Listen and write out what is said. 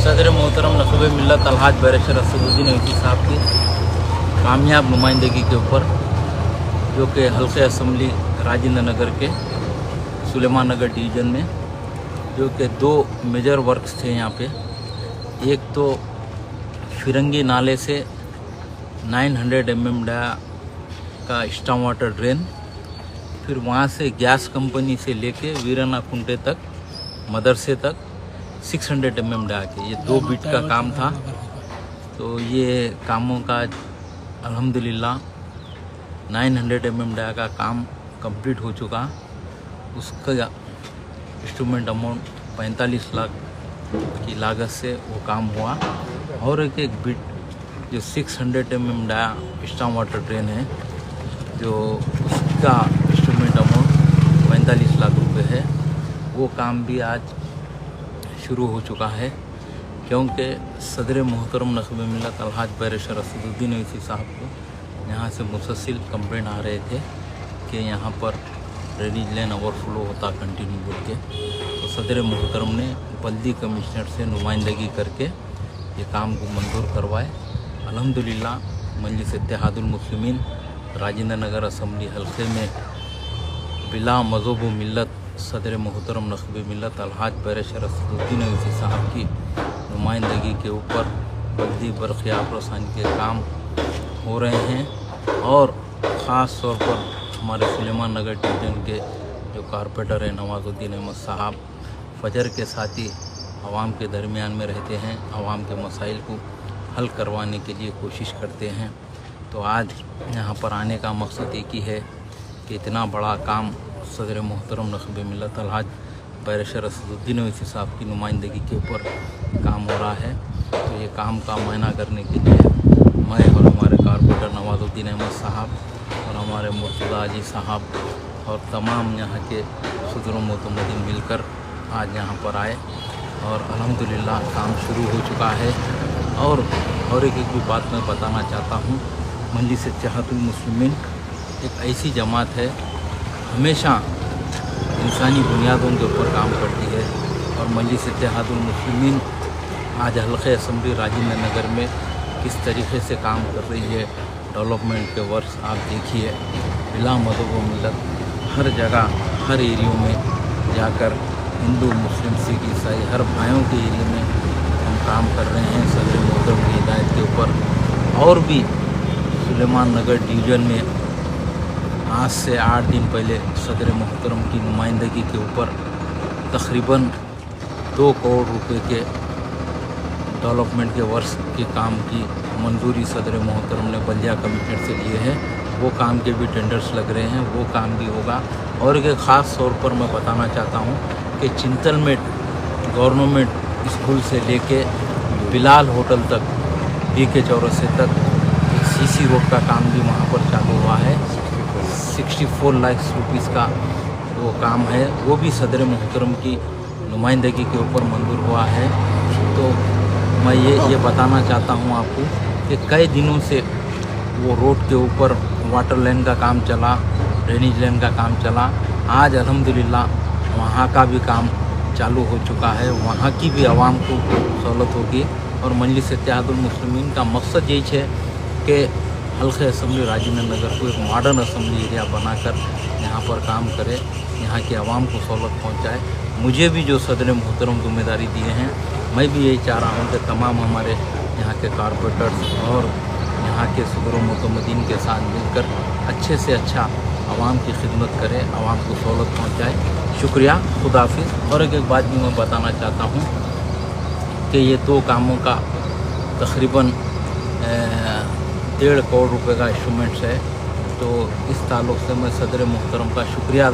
सदर मोहतरम नक़ीब मिल्लत अलहाज बैरिस्टर असदुद्दीन ओवैसी साहब की कामयाब नुमाइंदगी के ऊपर, जो कि हल्के असम्बली राजेंद्र नगर के सुलेमान नगर डिवीज़न में, जो कि दो मेजर वर्क्स थे यहाँ पे। एक तो फिरंगी नाले से 900 mm का स्टॉर्म वाटर ड्रेन, फिर वहाँ से गैस कंपनी से लेके वीराना कुंटे तक, मदरसे तक 600 mm के, ये 2 बिट का काम था। तो ये कामों का अल्हम्दुलिल्लाह 900 mm का काम कंप्लीट हो चुका। उसका इंस्ट्रूमेंट अमाउंट 45 लाख की लागत से वो काम हुआ। और एक बिट जो 600 mm स्टॉर्म वाटर ड्रेन है, जो उसका इंस्ट्रूमेंट अमाउंट 45 लाख रुपए है, वो काम भी आज शुरू हो चुका है। क्योंकि सदर मोहतरम नक़ीब मिल्लत अलहाज बैरिस्टर असदुद्दीन ओवैसी साहब को यहाँ से मुसलसिल कंप्लेंट आ रहे थे कि यहाँ पर ड्रेनेज लाइन ओवरफ्लो होता कंटिन्यू बोल के। तो सदर मोहतरम ने बल्दी कमिश्नर से नुमाइंदगी करके ये काम को मंजूर करवाए। अल्हम्दुलिल्लाह मजलिस इत्तेहादुल मुस्लिमीन राजेंद्र नगर असम्बली हल्के में बिला मज़हब व मिल्लत सदर मोहतरम नक़ीब मिल्लत अलहाज बैरिस्टर असदुद्दीन ओवैसी साहब की नुमाइंदगी के ऊपर बल्दी बरक़ियात रसानी के काम हो रहे हैं। और ख़ास तौर पर हमारे सुलेमान नगर डिवीज़न के जो कारपोरेटर हैं नवाजुद्दीन अहमद साहब, फजर के साथ ही आवाम के दरमियान में रहते हैं, आवाम के मसाइल को हल करवाने के लिए कोशिश करते हैं। तो आज यहाँ पर आने का मकसद एक ही है कि इतना बड़ा काम सदर मोहतरम नक़ीब मिल्लत अलहाज बैरिस्टर असदुद्दीन ओवैसी साहब की नुमाइंदगी के ऊपर काम हो रहा है। तो ये काम का मुआयना करने के लिए मैं और हमारे कारपोरेटर नवाजुद्दीन अहमद साहब और हमारे मुर्तज़ा अली साहब और तमाम यहाँ के सदर मोतमदीन मिलकर आज यहाँ पर आए और अल्हम्दुलिल्लाह काम शुरू हो चुका है। और एक भी बात मैं बताना चाहता हूँ, मजलिस इत्तेहादुल मुस्लिमीन एक ऐसी जमात है, हमेशा इंसानी बुनियादों के ऊपर काम करती है। और मजलिस इत्तेहादुल मुस्लिमीन आज हल्के असम्बली राजेंद्र नगर में किस तरीके से काम कर रही है, डेवलपमेंट के वर्क्स आप देखिए। बिला मज़हब व मिल्लत हर जगह, हर एरियो में जाकर हिंदू, मुस्लिम, सिख, ईसाई हर भाइयों के एरिया में हम काम कर रहे हैं सदर मोहतरम की हिदायत के ऊपर। और भी सुलेमान नगर डिवीज़न में आज से 8 दिन पहले सदर मोहतरम की नुमाइंदगी के ऊपर तकरीबन 2 करोड़ रुपए के डेवलपमेंट के वर्क्स के काम की मंजूरी सदर मोहतरम ने बल्दिया कमिश्नर से लिए है। वो काम के भी टेंडर्स लग रहे हैं, वो काम भी होगा। और एक ख़ास तौर पर मैं बताना चाहता हूँ कि चिंतलमेट गवर्नमेंट स्कूल से लेके बिलाल होटल तक, BK चौरसे तक CC रोड का काम भी वहाँ पर चालू हुआ है। 64 लाख रुपीस का वो काम है, वो भी सदर मोहतरम की नुमाइंदगी के ऊपर मंजूर हुआ है। तो मैं ये बताना चाहता हूँ आपको कि कई दिनों से वो रोड के ऊपर वाटर लाइन का काम चला, ड्रेनेज लाइन का काम चला। आज अल्हम्दुलिल्लाह वहाँ का भी काम चालू हो चुका है, वहाँ की भी आवाम को सहूलत होगी। और मजलिस इत्तेहादुल मुस्लिमीन का मकसद यही है कि हल्के असम्बली राजेंद्र नगर को एक मॉडर्न असम्बली एरिया बनाकर यहाँ पर काम करे, यहाँ की आवाम को सहूलत पहुँचाए। मुझे भी जो सदर मोहतरम जिम्मेदारी दिए हैं, मैं भी यही चाह रहा हूँ कि तमाम हमारे यहाँ के कारपोरेटर्स और यहाँ के सदर मोतमदीन के साथ मिलकर अच्छे से अच्छा आवाम की खिदमत करें, आवाम को सहूलत पहुँचाए। शुक्रिया, खुदा हाफिज़। और एक बात भी मैं बताना चाहता हूँ कि ये 2 कामों का तकरीबन 1.5 करोड़ रुपए का इंस्ट्रूमेंट्स है। तो इस ताल्लुक़ से मैं सदर मोहतरम का शुक्रिया